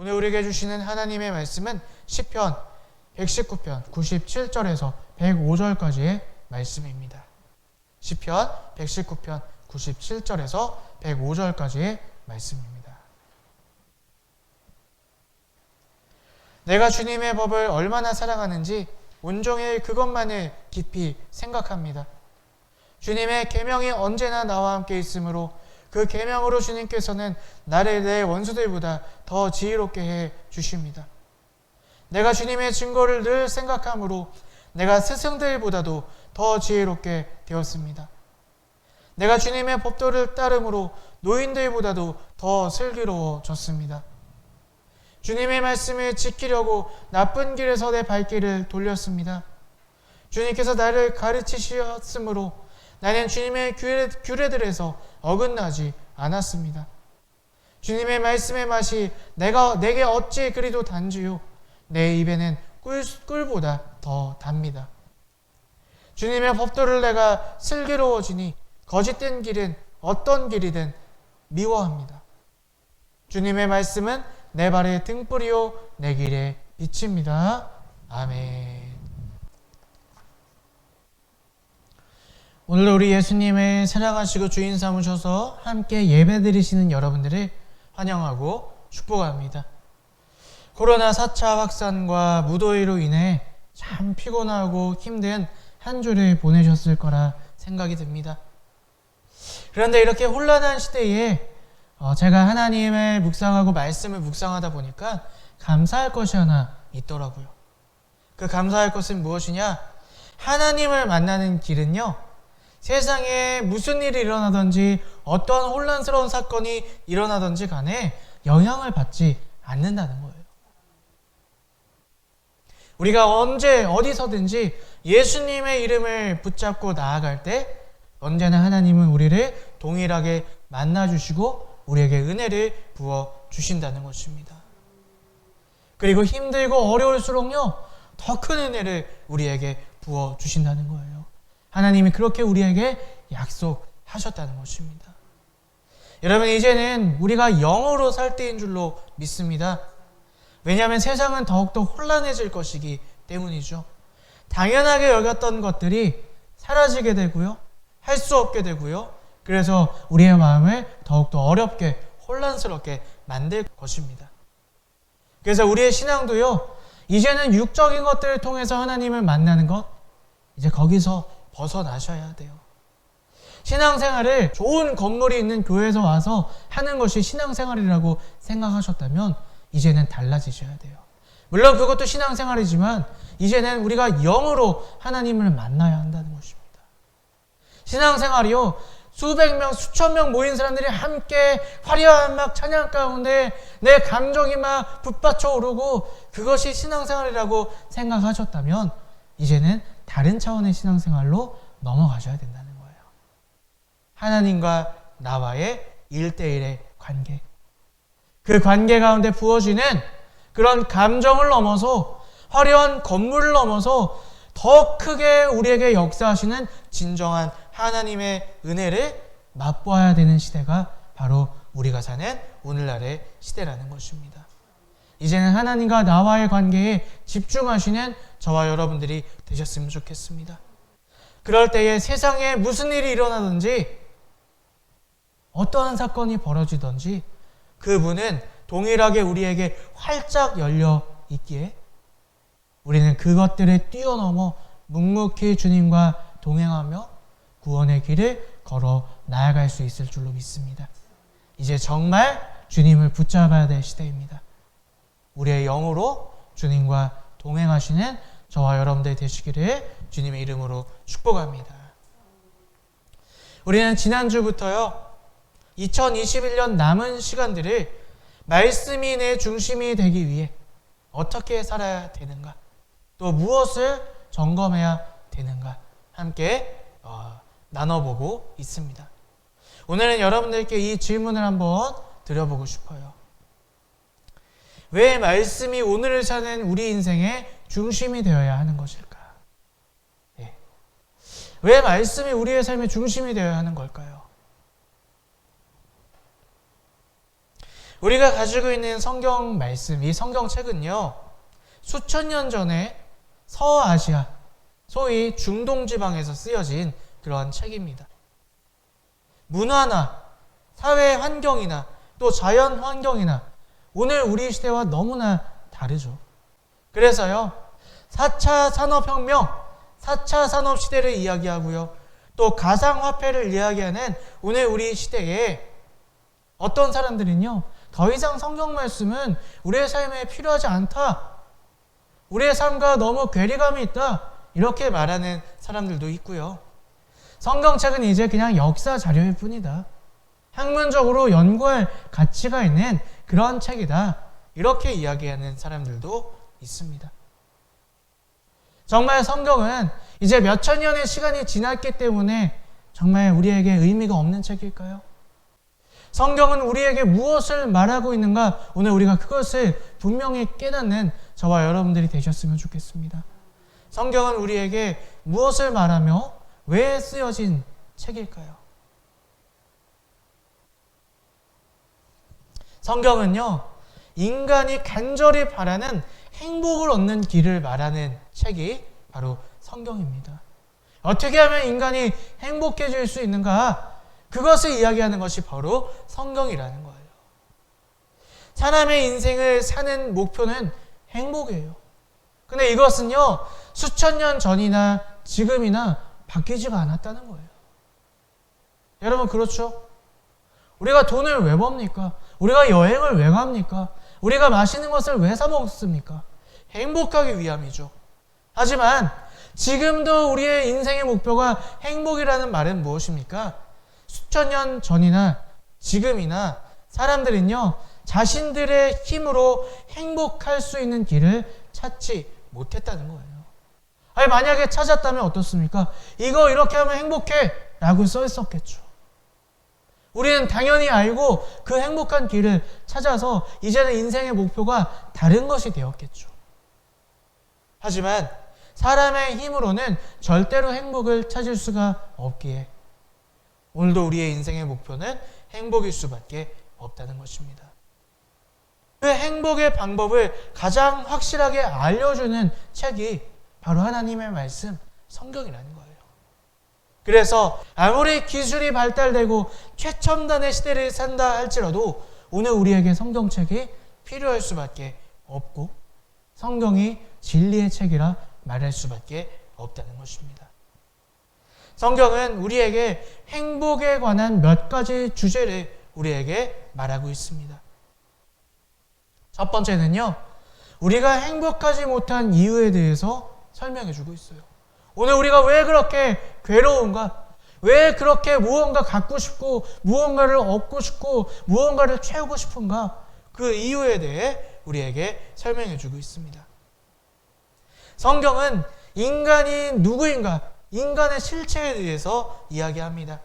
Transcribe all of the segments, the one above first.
오늘 우리에게 주시는 하나님의 말씀은 시편 119편 97절에서 105절까지의 말씀입니다. 시편 119편 97절에서 105절까지의 말씀입니다. 내가 주님의 법을 얼마나 사랑하는지 온종일 그것만을 깊이 생각합니다. 주님의 계명이 언제나 나와 함께 있으므로 그 계명으로 주님께서는 나를 내 원수들보다 더 지혜롭게 해 주십니다. 내가 주님의 증거를 늘 생각하므로 내가 스승들보다도 더 지혜롭게 되었습니다. 내가 주님의 법도를 따름으로 노인들보다도 더 슬기로워졌습니다. 주님의 말씀을 지키려고 나쁜 길에서 내 발길을 돌렸습니다. 주님께서 나를 가르치셨으므로 나는 주님의 규례들에서 어긋나지 않았습니다. 주님의 말씀의 맛이 내게 어찌 그리도 단지요 내 입에는 꿀보다 더 답니다. 주님의 법도를 내가 슬기로워지니 거짓된 길은 어떤 길이든 미워합니다. 주님의 말씀은 내 발의 등불이요 내 길의 빛입니다. 아멘. 오늘도 우리 예수님의 사랑하시고 주인 삼으셔서 함께 예배드리시는 여러분들을 환영하고 축복합니다. 코로나 4차 확산과 무더위로 인해 참 피곤하고 힘든 한 주를 보내셨을 거라 생각이 듭니다. 그런데 이렇게 혼란한 시대에 제가 하나님을 묵상하고 말씀을 묵상하다 보니까 감사할 것이 하나 있더라고요. 그 감사할 것은 무엇이냐? 하나님을 만나는 길은요, 세상에 무슨 일이 일어나든지 어떤 혼란스러운 사건이 일어나든지 간에 영향을 받지 않는다는 거예요. 우리가 언제 어디서든지 예수님의 이름을 붙잡고 나아갈 때 언제나 하나님은 우리를 동일하게 만나주시고 우리에게 은혜를 부어주신다는 것입니다. 그리고 힘들고 어려울수록요, 더 큰 은혜를 우리에게 부어주신다는 거예요. 하나님이 그렇게 우리에게 약속하셨다는 것입니다. 여러분, 이제는 우리가 영으로 살 때인 줄로 믿습니다. 왜냐하면 세상은 더욱더 혼란해질 것이기 때문이죠. 당연하게 여겼던 것들이 사라지게 되고요, 할 수 없게 되고요, 그래서 우리의 마음을 더욱더 어렵게 혼란스럽게 만들 것입니다. 그래서 우리의 신앙도요, 이제는 육적인 것들을 통해서 하나님을 만나는 것, 이제 거기서 벗어나셔야 돼요. 신앙생활을 좋은 건물이 있는 교회에서 와서 하는 것이 신앙생활이라고 생각하셨다면 이제는 달라지셔야 돼요. 물론 그것도 신앙생활이지만 이제는 우리가 영으로 하나님을 만나야 한다는 것입니다. 신앙생활이요, 수백 명, 수천 명 모인 사람들이 함께 화려한 막 찬양 가운데 내 감정이 막 북받쳐 오르고 그것이 신앙생활이라고 생각하셨다면 이제는 다른 차원의 신앙생활로 넘어가셔야 된다는 거예요. 하나님과 나와의 1대1의 관계. 그 관계 가운데 부어지는 그런 감정을 넘어서 화려한 건물을 넘어서 더 크게 우리에게 역사하시는 진정한 하나님의 은혜를 맛보아야 되는 시대가 바로 우리가 사는 오늘날의 시대라는 것입니다. 이제는 하나님과 나와의 관계에 집중하시는 저와 여러분들이 되셨으면 좋겠습니다. 그럴 때에 세상에 무슨 일이 일어나든지 어떠한 사건이 벌어지든지 그분은 동일하게 우리에게 활짝 열려 있기에 우리는 그것들을 뛰어넘어 묵묵히 주님과 동행하며 구원의 길을 걸어 나아갈 수 있을 줄로 믿습니다. 이제 정말 주님을 붙잡아야 될 시대입니다. 우리의 영으로 주님과 동행하시는 저와 여러분들 되시기를 주님의 이름으로 축복합니다. 우리는 지난주부터요, 2021년 남은 시간들을 말씀이 내 중심이 되기 위해 어떻게 살아야 되는가, 또 무엇을 점검해야 되는가 함께 나눠보고 있습니다. 오늘은 여러분들께 이 질문을 한번 드려보고 싶어요. 왜 말씀이 오늘을 사는 우리 인생의 중심이 되어야 하는 것일까? 네. 왜 말씀이 우리의 삶의 중심이 되어야 하는 걸까요? 우리가 가지고 있는 성경 말씀, 이 성경책은요, 수천 년 전에 서아시아, 소위 중동 지방에서 쓰여진 그러한 책입니다. 문화나 사회 환경이나 또 자연 환경이나 오늘 우리 시대와 너무나 다르죠. 그래서요, 4차 산업혁명, 4차 산업시대를 이야기하고요, 또 가상화폐를 이야기하는 오늘 우리 시대에 어떤 사람들은요, 더 이상 성경 말씀은 우리의 삶에 필요하지 않다, 우리의 삶과 너무 괴리감이 있다, 이렇게 말하는 사람들도 있고요. 성경책은 이제 그냥 역사 자료일 뿐이다, 학문적으로 연구할 가치가 있는 그런 책이다, 이렇게 이야기하는 사람들도 있습니다. 정말 성경은 이제 몇천 년의 시간이 지났기 때문에 정말 우리에게 의미가 없는 책일까요? 성경은 우리에게 무엇을 말하고 있는가, 오늘 우리가 그것을 분명히 깨닫는 저와 여러분들이 되셨으면 좋겠습니다. 성경은 우리에게 무엇을 말하며 왜 쓰여진 책일까요? 성경은요, 인간이 간절히 바라는 행복을 얻는 길을 말하는 책이 바로 성경입니다. 어떻게 하면 인간이 행복해질 수 있는가? 그것을 이야기하는 것이 바로 성경이라는 거예요. 사람의 인생을 사는 목표는 행복이에요. 근데 이것은요, 수천 년 전이나 지금이나 바뀌지가 않았다는 거예요. 여러분, 그렇죠? 우리가 돈을 왜 법니까? 우리가 여행을 왜 갑니까? 우리가 맛있는 것을 왜 사 먹습니까? 행복하기 위함이죠. 하지만 지금도 우리의 인생의 목표가 행복이라는 말은 무엇입니까? 수천 년 전이나 지금이나 사람들은요, 자신들의 힘으로 행복할 수 있는 길을 찾지 못했다는 거예요. 아니, 만약에 찾았다면 어떻습니까? 이거 이렇게 하면 행복해 라고 써 있었겠죠. 우리는 당연히 알고 그 행복한 길을 찾아서 이제는 인생의 목표가 다른 것이 되었겠죠. 하지만 사람의 힘으로는 절대로 행복을 찾을 수가 없기에 오늘도 우리의 인생의 목표는 행복일 수밖에 없다는 것입니다. 그 행복의 방법을 가장 확실하게 알려주는 책이 바로 하나님의 말씀, 성경이라는 거예요. 그래서 아무리 기술이 발달되고 최첨단의 시대를 산다 할지라도 오늘 우리에게 성경책이 필요할 수밖에 없고 성경이 진리의 책이라 말할 수밖에 없다는 것입니다. 성경은 우리에게 행복에 관한 몇 가지 주제를 우리에게 말하고 있습니다. 첫 번째는요, 우리가 행복하지 못한 이유에 대해서 설명해 주고 있어요. 오늘 우리가 왜 그렇게 괴로운가? 왜 그렇게 무언가 갖고 싶고 무언가를 얻고 싶고 무언가를 채우고 싶은가? 그 이유에 대해 우리에게 설명해 주고 있습니다. 성경은 인간이 누구인가? 인간의 실체에 대해서 이야기합니다.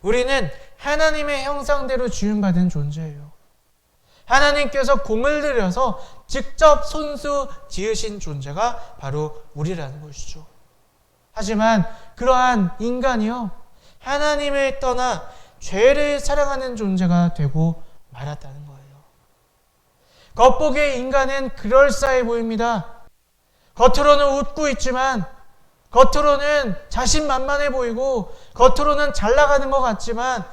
우리는 하나님의 형상대로 지음받은 존재예요. 하나님께서 공을 들여서 직접 손수 지으신 존재가 바로 우리라는 것이죠. 하지만 그러한 인간이요, 하나님을 떠나 죄를 사랑하는 존재가 되고 말았다는 거예요. 겉보기에 인간은 그럴싸해 보입니다. 겉으로는 웃고 있지만, 겉으로는 자신만만해 보이고, 겉으로는 잘 나가는 것 같지만,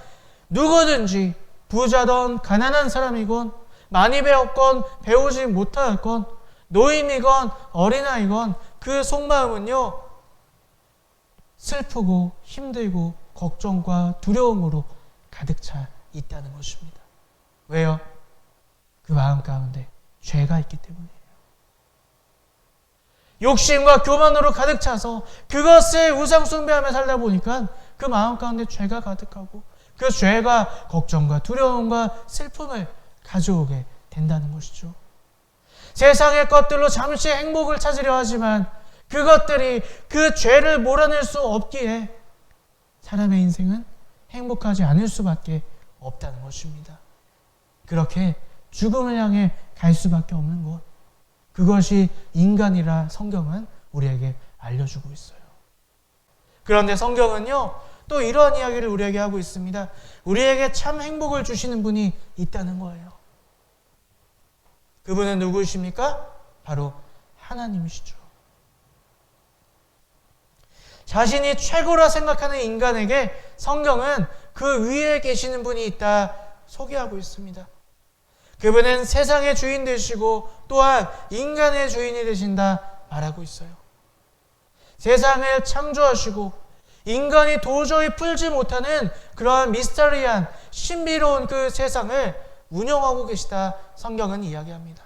누구든지 부자던 가난한 사람이건 많이 배웠건 배우지 못하였건 노인이건 어린아이건 그 속마음은요, 슬프고 힘들고 걱정과 두려움으로 가득 차 있다는 것입니다. 왜요? 그 마음 가운데 죄가 있기 때문이에요. 욕심과 교만으로 가득 차서 그것을 우상 숭배하며 살다 보니까 그 마음 가운데 죄가 가득하고 그 죄가 걱정과 두려움과 슬픔을 가져오게 된다는 것이죠. 세상의 것들로 잠시 행복을 찾으려 하지만 그것들이 그 죄를 몰아낼 수 없기에 사람의 인생은 행복하지 않을 수밖에 없다는 것입니다. 그렇게 죽음을 향해 갈 수밖에 없는 것, 그것이 인간이라 성경은 우리에게 알려주고 있어요. 그런데 성경은요, 또 이러한 이야기를 우리에게 하고 있습니다. 우리에게 참 행복을 주시는 분이 있다는 거예요. 그분은 누구이십니까? 바로 하나님이시죠. 자신이 최고라 생각하는 인간에게 성경은 그 위에 계시는 분이 있다 소개하고 있습니다. 그분은 세상의 주인 되시고 또한 인간의 주인이 되신다 말하고 있어요. 세상을 창조하시고 인간이 도저히 풀지 못하는 그러한 미스터리한 신비로운 그 세상을 운영하고 계시다 성경은 이야기합니다.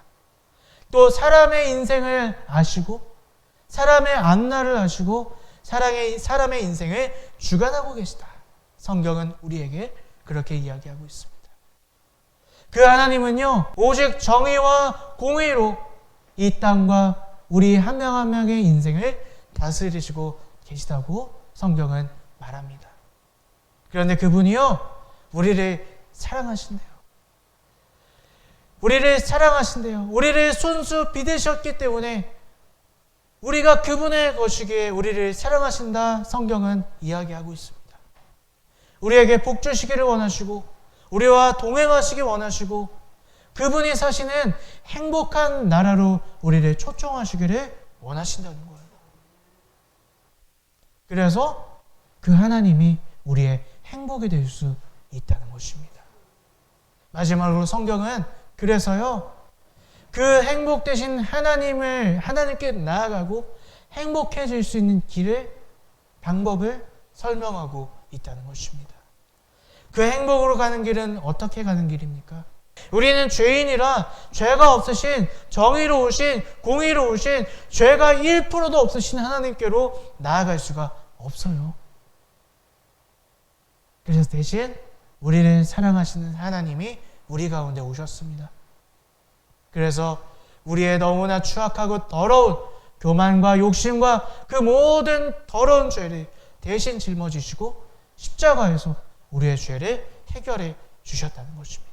또 사람의 인생을 아시고 사람의 앞날을 아시고 사람의 인생을 주관하고 계시다. 성경은 우리에게 그렇게 이야기하고 있습니다. 그 하나님은요, 오직 정의와 공의로 이 땅과 우리 한 명 한 명의 인생을 다스리시고 계시다고 성경은 말합니다. 그런데 그분이요, 우리를 사랑하신대요. 우리를 사랑하신대요. 우리를 손수 빚으셨기 때문에 우리가 그분의 것이기에 우리를 사랑하신다 성경은 이야기하고 있습니다. 우리에게 복 주시기를 원하시고 우리와 동행하시기 원하시고 그분이 사시는 행복한 나라로 우리를 초청하시기를 원하신다는 거예요. 그래서 그 하나님이 우리의 행복이 될 수 있다는 것입니다. 마지막으로 성경은 그래서요, 그 행복 되신 하나님께 나아가고 행복해질 수 있는 방법을 설명하고 있다는 것입니다. 그 행복으로 가는 길은 어떻게 가는 길입니까? 우리는 죄인이라 죄가 없으신, 정의로우신, 공의로우신, 죄가 1%도 없으신 하나님께로 나아갈 수가 없어요. 그래서 대신 우리를 사랑하시는 하나님이 우리 가운데 오셨습니다. 그래서 우리의 너무나 추악하고 더러운 교만과 욕심과 그 모든 더러운 죄를 대신 짊어지시고 십자가에서 우리의 죄를 해결해 주셨다는 것입니다.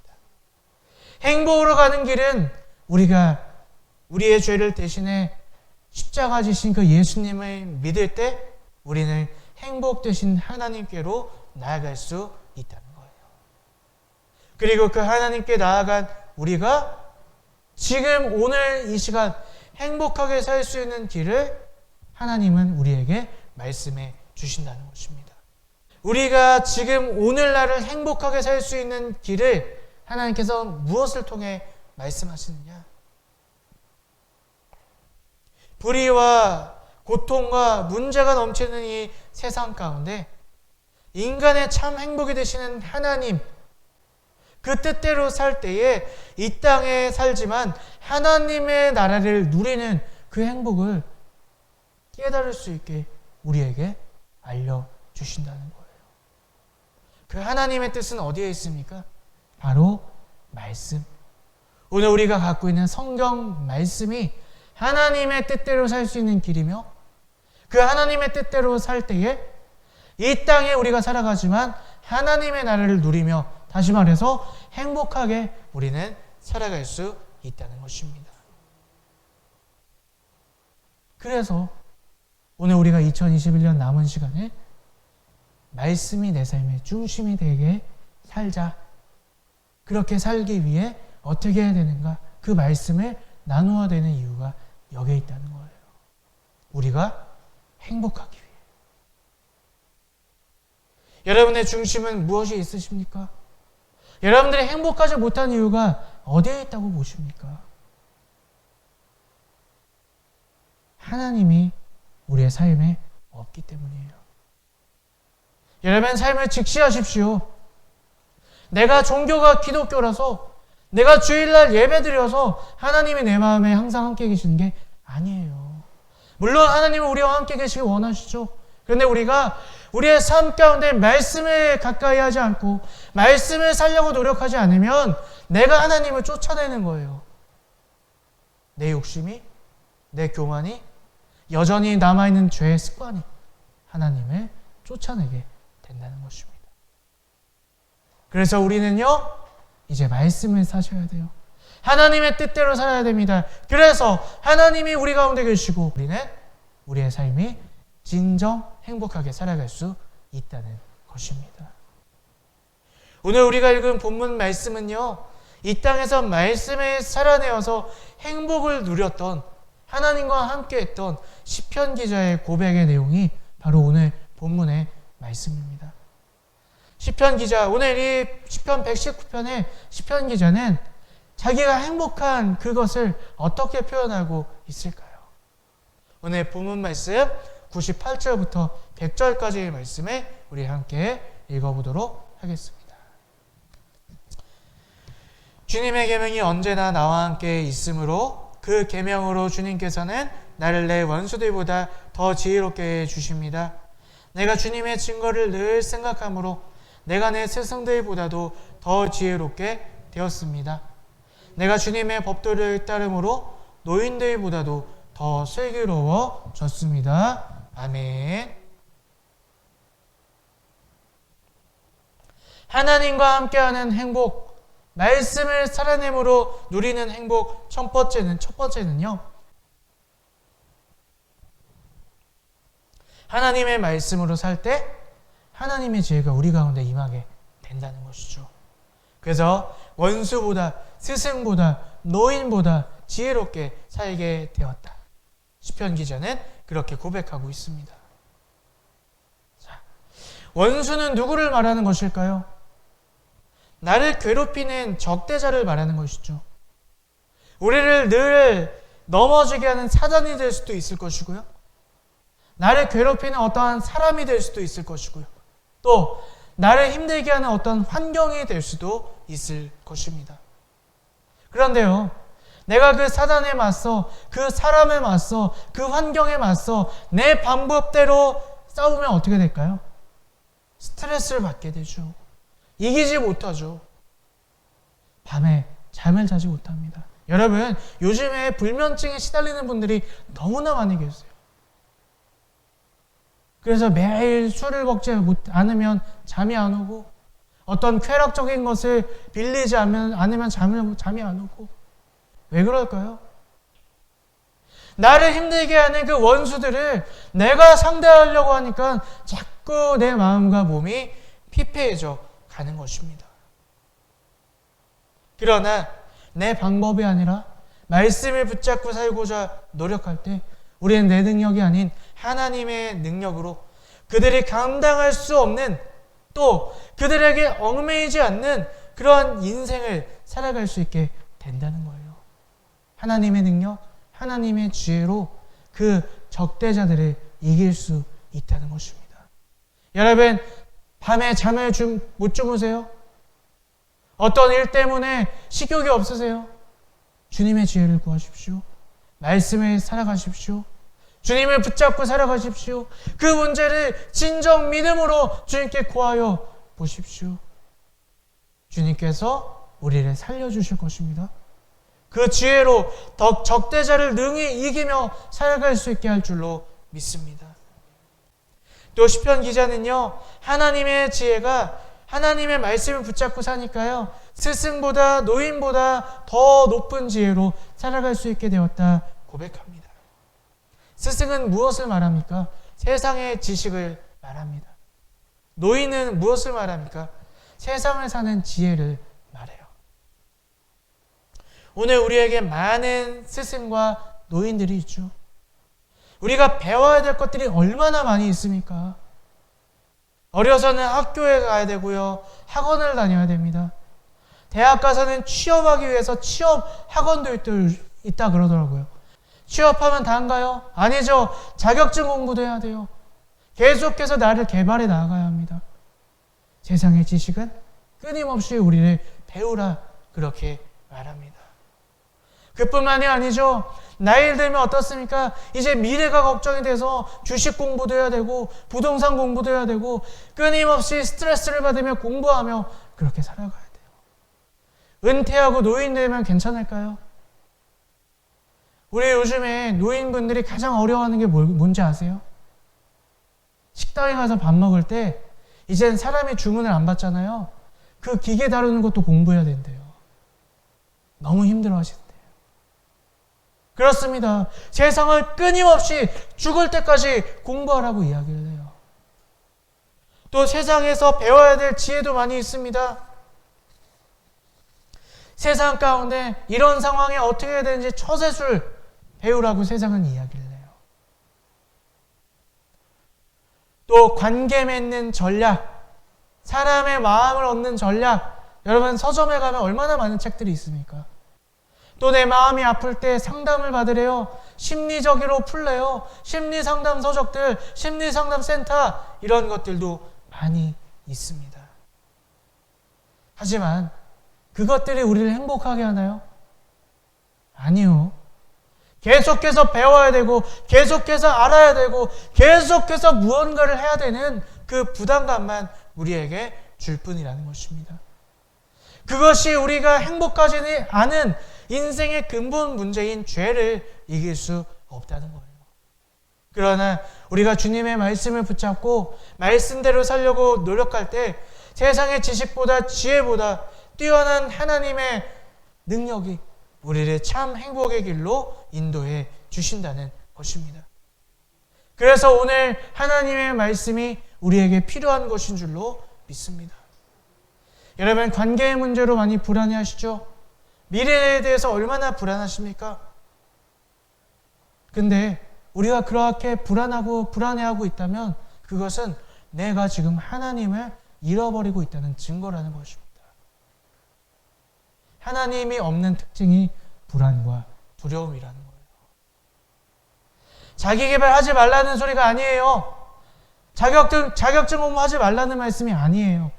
행복으로 가는 길은 우리가 우리의 죄를 대신해 십자가 지신 그 예수님을 믿을 때 우리는 행복 되신 하나님께로 나아갈 수 있다는 거예요. 그리고 그 하나님께 나아간 우리가 지금 오늘 이 시간 행복하게 살 수 있는 길을 하나님은 우리에게 말씀해 주신다는 것입니다. 우리가 지금 오늘날을 행복하게 살 수 있는 길을 하나님께서 무엇을 통해 말씀하시느냐? 불의와 고통과 문제가 넘치는 이 세상 가운데 인간의 참 행복이 되시는 하나님, 그 뜻대로 살 때에 이 땅에 살지만 하나님의 나라를 누리는 그 행복을 깨달을 수 있게 우리에게 알려주신다는 거예요. 그 하나님의 뜻은 어디에 있습니까? 바로 말씀. 오늘 우리가 갖고 있는 성경 말씀이 하나님의 뜻대로 살 수 있는 길이며 그 하나님의 뜻대로 살 때에 이 땅에 우리가 살아가지만 하나님의 나라를 누리며 다시 말해서 행복하게 우리는 살아갈 수 있다는 것입니다. 그래서 오늘 우리가 2021년 남은 시간에 말씀이 내 삶의 중심이 되게 살자. 그렇게 살기 위해 어떻게 해야 되는가? 그 말씀을 나누어야 되는 이유가 여기에 있다는 거예요. 우리가 행복하기 위해. 여러분의 중심은 무엇이 있으십니까? 여러분들이 행복하지 못한 이유가 어디에 있다고 보십니까? 하나님이 우리의 삶에 없기 때문이에요. 여러분 삶을 직시하십시오. 내가 종교가 기독교라서 내가 주일날 예배드려서 하나님이 내 마음에 항상 함께 계시는 게 아니에요. 물론 하나님은 우리와 함께 계시길 원하시죠. 그런데 우리가 우리의 삶 가운데 말씀을 가까이 하지 않고 말씀을 살려고 노력하지 않으면 내가 하나님을 쫓아내는 거예요. 내 욕심이, 내 교만이, 여전히 남아있는 죄의 습관이 하나님을 쫓아내게 된다는 것입니다. 그래서 우리는요, 이제 말씀을 사셔야 돼요. 하나님의 뜻대로 살아야 됩니다. 그래서 하나님이 우리 가운데 계시고 우리는 우리의 삶이 진정 행복하게 살아갈 수 있다는 것입니다. 오늘 우리가 읽은 본문 말씀은요, 이 땅에서 말씀에 살아내어서 행복을 누렸던 하나님과 함께했던 시편 기자의 고백의 내용이 바로 오늘 본문의 말씀입니다. 시편 기자, 오늘 이 시편 119편의 시편 기자는 자기가 행복한 그것을 어떻게 표현하고 있을까요? 오늘 본문 말씀 98절부터 100절까지의 말씀을 우리 함께 읽어보도록 하겠습니다. 주님의 계명이 언제나 나와 함께 있으므로 그 계명으로 주님께서는 나를 내 원수들보다 더 지혜롭게 해주십니다. 내가 주님의 증거를 늘 생각하므로 내가 내 스승들보다도 더 지혜롭게 되었습니다. 내가 주님의 법도를 따름으로 노인들보다도 더 슬기로워졌습니다. 아멘. 하나님과 함께하는 행복, 말씀을 살아내므로 누리는 행복 첫 번째는요. 하나님의 말씀으로 살 때 하나님의 지혜가 우리 가운데 임하게 된다는 것이죠. 그래서 원수보다 스승보다 노인보다 지혜롭게 살게 되었다. 시편 기자는 그렇게 고백하고 있습니다. 자, 원수는 누구를 말하는 것일까요? 나를 괴롭히는 적대자를 말하는 것이죠. 우리를 늘 넘어지게 하는 사단이 될 수도 있을 것이고요. 나를 괴롭히는 어떠한 사람이 될 수도 있을 것이고요. 또 나를 힘들게 하는 어떤 환경이 될 수도 있을 것입니다. 그런데요, 내가 그 사단에 맞서, 그 사람에 맞서, 그 환경에 맞서 내 방법대로 싸우면 어떻게 될까요? 스트레스를 받게 되죠. 이기지 못하죠. 밤에 잠을 자지 못합니다. 여러분, 요즘에 불면증에 시달리는 분들이 너무나 많이 계세요. 그래서 매일 술을 먹지 않으면 잠이 안 오고, 어떤 쾌락적인 것을 빌리지 않으면 잠이 안 오고. 왜 그럴까요? 나를 힘들게 하는 그 원수들을 내가 상대하려고 하니까 자꾸 내 마음과 몸이 피폐해져 가는 것입니다. 그러나 내 방법이 아니라 말씀을 붙잡고 살고자 노력할 때 우리는 내 능력이 아닌 하나님의 능력으로 그들이 감당할 수 없는, 또 그들에게 얽매이지 않는 그러한 인생을 살아갈 수 있게 된다는 거예요. 하나님의 능력, 하나님의 지혜로 그 적대자들을 이길 수 있다는 것입니다. 여러분, 밤에 잠을 못 주무세요? 어떤 일 때문에 식욕이 없으세요? 주님의 지혜를 구하십시오. 말씀을 살아가십시오. 주님을 붙잡고 살아가십시오. 그 문제를 진정 믿음으로 주님께 구하여 보십시오. 주님께서 우리를 살려주실 것입니다. 그 지혜로 더 적대자를 능히 이기며 살아갈 수 있게 할 줄로 믿습니다. 또 시편 기자는요, 하나님의 지혜가 하나님의 말씀을 붙잡고 사니까요, 스승보다 노인보다 더 높은 지혜로 살아갈 수 있게 되었다 고백합니다. 스승은 무엇을 말합니까? 세상의 지식을 말합니다. 노인은 무엇을 말합니까? 세상을 사는 지혜를 말해요. 오늘 우리에게 많은 스승과 노인들이 있죠. 우리가 배워야 될 것들이 얼마나 많이 있습니까? 어려서는 학교에 가야 되고요. 학원을 다녀야 됩니다. 대학 가서는 취업하기 위해서 취업 학원도 있다 그러더라고요. 취업하면 다인가요? 아니죠. 자격증 공부도 해야 돼요. 계속해서 나를 개발해 나가야 합니다. 세상의 지식은 끊임없이 우리를 배우라 그렇게 말합니다. 그뿐만이 아니죠. 나이 들면 어떻습니까? 이제 미래가 걱정이 돼서 주식 공부도 해야 되고 부동산 공부도 해야 되고 끊임없이 스트레스를 받으며 공부하며 그렇게 살아가야 돼요. 은퇴하고 노인 되면 괜찮을까요? 우리 요즘에 노인분들이 가장 어려워하는 게 뭔지 아세요? 식당에 가서 밥 먹을 때 이젠 사람이 주문을 안 받잖아요. 그 기계 다루는 것도 공부해야 된대요. 너무 힘들어 하시는데요. 그렇습니다. 세상을 끊임없이 죽을 때까지 공부하라고 이야기를 해요. 또 세상에서 배워야 될 지혜도 많이 있습니다. 세상 가운데 이런 상황에 어떻게 해야 되는지 처세술 배우라고 세상은 이야기를 해요. 또 관계 맺는 전략, 사람의 마음을 얻는 전략, 여러분 서점에 가면 얼마나 많은 책들이 있습니까? 또 내 마음이 아플 때 상담을 받으래요. 심리적으로 풀래요. 심리상담 서적들, 심리상담 센터, 이런 것들도 많이 있습니다. 하지만 그것들이 우리를 행복하게 하나요? 아니요. 계속해서 배워야 되고, 계속해서 알아야 되고, 계속해서 무언가를 해야 되는 그 부담감만 우리에게 줄 뿐이라는 것입니다. 그것이 우리가 행복하지 않은 인생의 근본 문제인 죄를 이길 수 없다는 거예요. 그러나 우리가 주님의 말씀을 붙잡고 말씀대로 살려고 노력할 때 세상의 지식보다 지혜보다 뛰어난 하나님의 능력이 우리를 참 행복의 길로 인도해 주신다는 것입니다. 그래서 오늘 하나님의 말씀이 우리에게 필요한 것인 줄로 믿습니다. 여러분, 관계의 문제로 많이 불안해하시죠? 미래에 대해서 얼마나 불안하십니까? 근데 우리가 그렇게 불안해하고 있다면 그것은 내가 지금 하나님을 잃어버리고 있다는 증거라는 것입니다. 하나님이 없는 특징이 불안과 두려움이라는 거예요. 자기 개발하지 말라는 소리가 아니에요. 자격증 공부하지 말라는 말씀이 아니에요.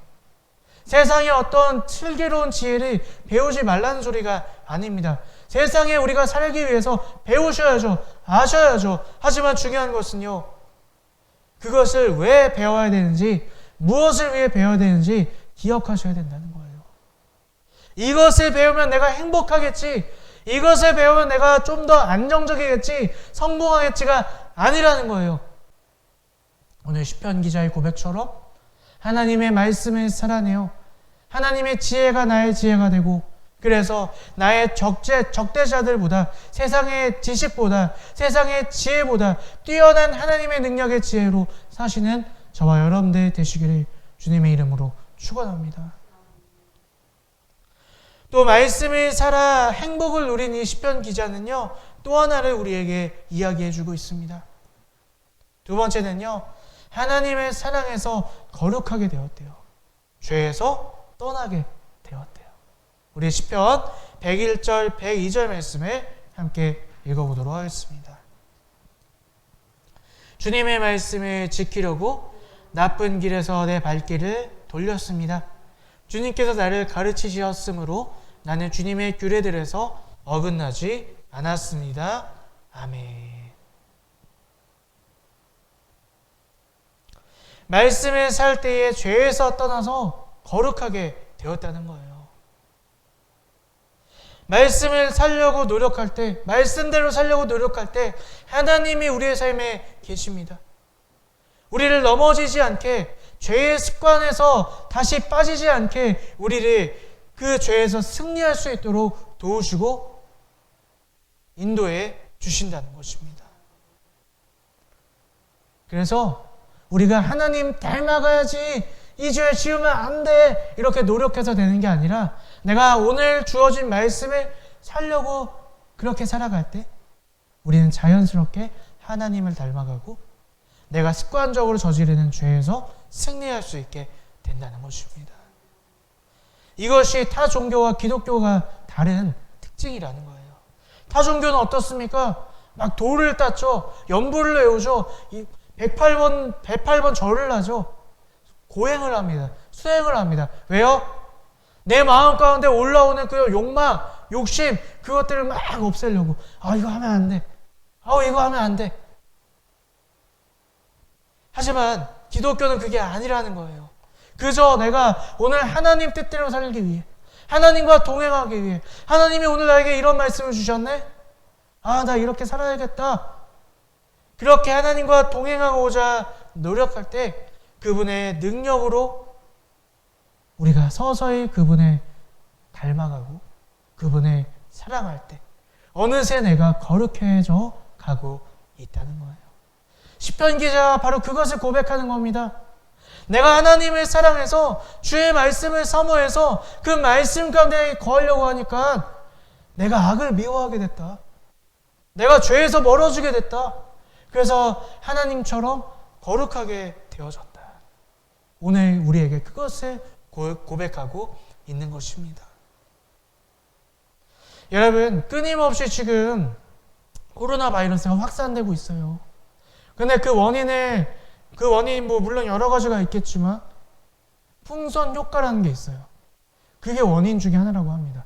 세상의 어떤 슬기로운 지혜를 배우지 말라는 소리가 아닙니다. 세상에 우리가 살기 위해서 배우셔야죠. 아셔야죠. 하지만 중요한 것은요, 그것을 왜 배워야 되는지, 무엇을 위해 배워야 되는지 기억하셔야 된다는 거예요. 이것을 배우면 내가 행복하겠지, 이것을 배우면 내가 좀 더 안정적이겠지, 성공하겠지가 아니라는 거예요. 오늘 시편 기자의 고백처럼 하나님의 말씀을 살아내요. 하나님의 지혜가 나의 지혜가 되고, 그래서 나의 적대자들보다, 세상의 지식보다, 세상의 지혜보다 뛰어난 하나님의 능력의 지혜로 사시는 저와 여러분들 되시기를 주님의 이름으로 축원합니다. 또 말씀을 살아 행복을 누린 이 시편 기자는요, 또 하나를 우리에게 이야기해 주고 있습니다. 두 번째는요, 하나님의 사랑에서 거룩하게 되었대요. 죄에서 떠나게 되었대요. 우리 시편 101절, 102절 말씀을 함께 읽어보도록 하겠습니다. 주님의 말씀을 지키려고 나쁜 길에서 내 발길을 돌렸습니다. 주님께서 나를 가르치셨으므로 나는 주님의 규례들에서 어긋나지 않았습니다. 아멘. 말씀을 살 때에 죄에서 떠나서 거룩하게 되었다는 거예요. 말씀을 살려고 노력할 때, 말씀대로 살려고 노력할 때 하나님이 우리의 삶에 계십니다. 우리를 넘어지지 않게, 죄의 습관에서 다시 빠지지 않게 우리를 그 죄에서 승리할 수 있도록 도우시고 인도해 주신다는 것입니다. 그래서 우리가 하나님 닮아가야지, 이 죄 지으면 안 돼, 이렇게 노력해서 되는 게 아니라 내가 오늘 주어진 말씀을 살려고 그렇게 살아갈 때 우리는 자연스럽게 하나님을 닮아가고 내가 습관적으로 저지르는 죄에서 승리할 수 있게 된다는 것입니다. 이것이 타 종교와 기독교가 다른 특징이라는 거예요. 타 종교는 어떻습니까? 막 돌을 땄죠. 연부를 외우죠. 108번 절을 하죠. 고행을 합니다. 수행을 합니다. 왜요? 내 마음 가운데 올라오는 그 욕망, 욕심, 그것들을 막 없애려고. 아, 이거 하면 안 돼. 이거 하면 안 돼. 하지만 기독교는 그게 아니라는 거예요. 그저 내가 오늘 하나님 뜻대로 살기 위해, 하나님과 동행하기 위해, 하나님이 오늘 나에게 이런 말씀을 주셨네? 나 이렇게 살아야겠다. 그렇게 하나님과 동행하고자 노력할 때 그분의 능력으로 우리가 서서히 그분을 닮아가고 그분을 사랑할 때 어느새 내가 거룩해져 가고 있다는 거예요. 시편 기자가 바로 그것을 고백하는 겁니다. 내가 하나님을 사랑해서 주의 말씀을 사모해서 그 말씀 가운데 거하려고 하니까 내가 악을 미워하게 됐다. 내가 죄에서 멀어지게 됐다. 그래서 하나님처럼 거룩하게 되어졌다. 오늘 우리에게 그것을 고백하고 있는 것입니다. 여러분, 끊임없이 지금 코로나 바이러스가 확산되고 있어요. 근데 그 원인이 물론 여러 가지가 있겠지만 풍선 효과라는 게 있어요. 그게 원인 중에 하나라고 합니다.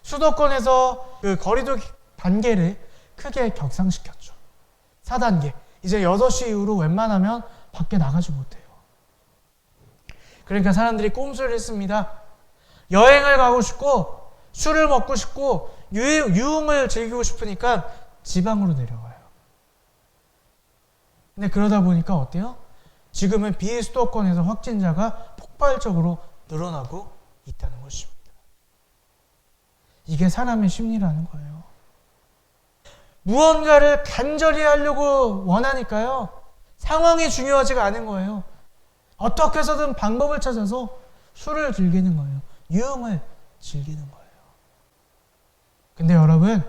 수도권에서 그 거리두기 단계를 크게 격상시켰죠. 4단계. 이제 6시 이후로 웬만하면 밖에 나가지 못해요. 그러니까 사람들이 꼼수를 했습니다. 여행을 가고 싶고 술을 먹고 싶고 유흥을 즐기고 싶으니까 지방으로 내려와요. 근데 그러다 보니까 어때요? 지금은 비수도권에서 확진자가 폭발적으로 늘어나고 있다는 것입니다. 이게 사람의 심리라는 거예요. 무언가를 간절히 하려고 원하니까요. 상황이 중요하지가 않은 거예요. 어떻게 해서든 방법을 찾아서 술을 즐기는 거예요. 유흥을 즐기는 거예요. 근데 여러분,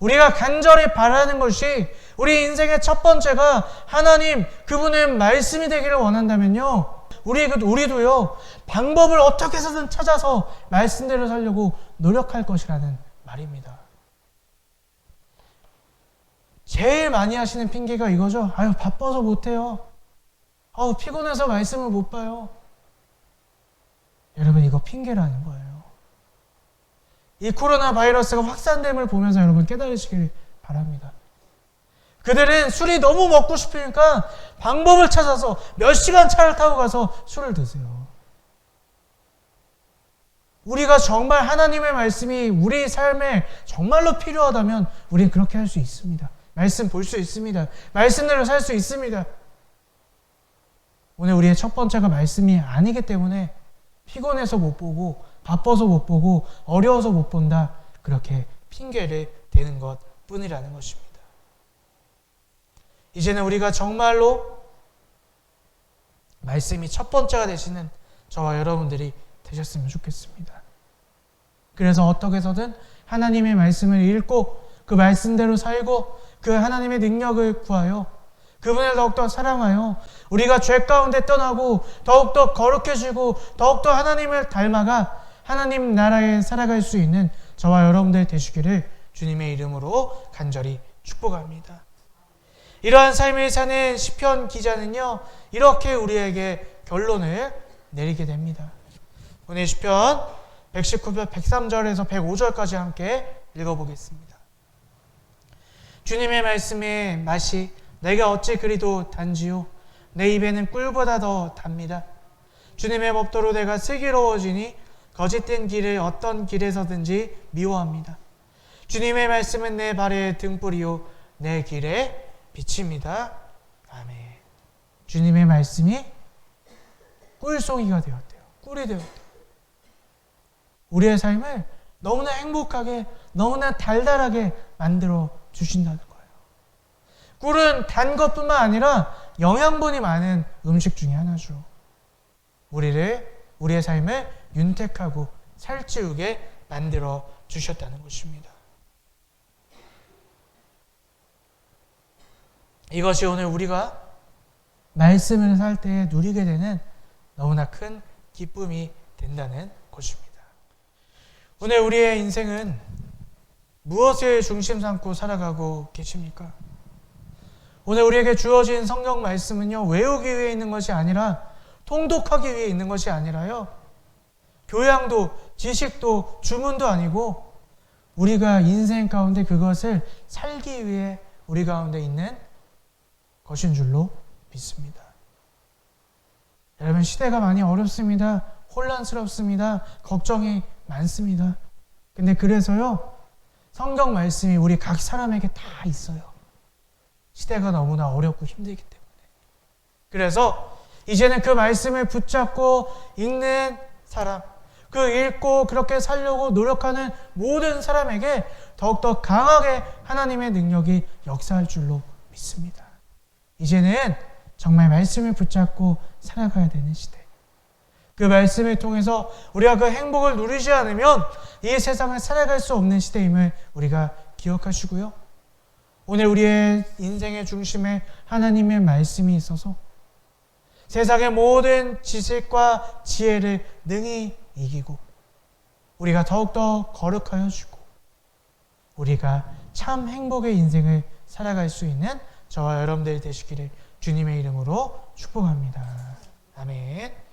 우리가 간절히 바라는 것이 우리 인생의 첫 번째가 하나님 그분의 말씀이 되기를 원한다면요. 우리도요. 방법을 어떻게 해서든 찾아서 말씀대로 살려고 노력할 것이라는 말입니다. 제일 많이 하시는 핑계가 이거죠. 아유, 바빠서 못해요. 아우, 피곤해서 말씀을 못 봐요. 여러분, 이거 핑계라는 거예요. 이 코로나 바이러스가 확산됨을 보면서 여러분 깨달으시길 바랍니다. 그들은 술이 너무 먹고 싶으니까 방법을 찾아서 몇 시간 차를 타고 가서 술을 드세요. 우리가 정말 하나님의 말씀이 우리 삶에 정말로 필요하다면 우리는 그렇게 할 수 있습니다. 말씀 볼 수 있습니다. 말씀대로 살 수 있습니다. 오늘 우리의 첫 번째가 말씀이 아니기 때문에 피곤해서 못 보고 바빠서 못 보고 어려워서 못 본다. 그렇게 핑계를 대는 것 뿐이라는 것입니다. 이제는 우리가 정말로 말씀이 첫 번째가 되시는 저와 여러분들이 되셨으면 좋겠습니다. 그래서 어떻게 해서든 하나님의 말씀을 읽고 그 말씀대로 살고 그 하나님의 능력을 구하여 그분을 더욱더 사랑하여 우리가 죄 가운데 떠나고 더욱더 거룩해지고 더욱더 하나님을 닮아가 하나님 나라에 살아갈 수 있는 저와 여러분들 되시기를 주님의 이름으로 간절히 축복합니다. 이러한 삶을 사는 시편 기자는요, 이렇게 우리에게 결론을 내리게 됩니다. 오늘 시편 119편 103절에서 105절까지 함께 읽어보겠습니다. 주님의 말씀의 맛이 내가 어찌 그리도 단지요 내 입에는 꿀보다 더 답니다. 주님의 법도로 내가 슬기로워지니 거짓된 길을 어떤 길에서든지 미워합니다. 주님의 말씀은 내 발의 등불이요 내 길에 빛입니다. 아멘. 주님의 말씀이 꿀송이가 되었대요. 꿀이 되었대요. 우리의 삶을 너무나 행복하게 너무나 달달하게 만들어 주신다는 거예요. 꿀은 단 것뿐만 아니라 영양분이 많은 음식 중에 하나죠. 우리의 삶을 윤택하고 살찌우게 만들어 주셨다는 것입니다. 이것이 오늘 우리가 말씀을 살 때 누리게 되는 너무나 큰 기쁨이 된다는 것입니다. 오늘 우리의 인생은 무엇을 중심 삼고 살아가고 계십니까? 오늘 우리에게 주어진 성경 말씀은요, 외우기 위해 있는 것이 아니라 통독하기 위해 있는 것이 아니라요, 교양도 지식도 주문도 아니고 우리가 인생 가운데 그것을 살기 위해 우리 가운데 있는 것인 줄로 믿습니다. 여러분, 시대가 많이 어렵습니다. 혼란스럽습니다. 걱정이 많습니다. 근데 그래서요, 성경 말씀이 우리 각 사람에게 다 있어요. 시대가 너무나 어렵고 힘들기 때문에. 그래서 이제는 그 말씀을 붙잡고 읽는 사람, 그 읽고 그렇게 살려고 노력하는 모든 사람에게 더욱더 강하게 하나님의 능력이 역사할 줄로 믿습니다. 이제는 정말 말씀을 붙잡고 살아가야 되는 시대. 그 말씀을 통해서 우리가 그 행복을 누리지 않으면 이 세상을 살아갈 수 없는 시대임을 우리가 기억하시고요. 오늘 우리의 인생의 중심에 하나님의 말씀이 있어서 세상의 모든 지식과 지혜를 능히 이기고 우리가 더욱더 거룩하여 주고 우리가 참 행복의 인생을 살아갈 수 있는 저와 여러분들 되시기를 주님의 이름으로 축복합니다. 아멘.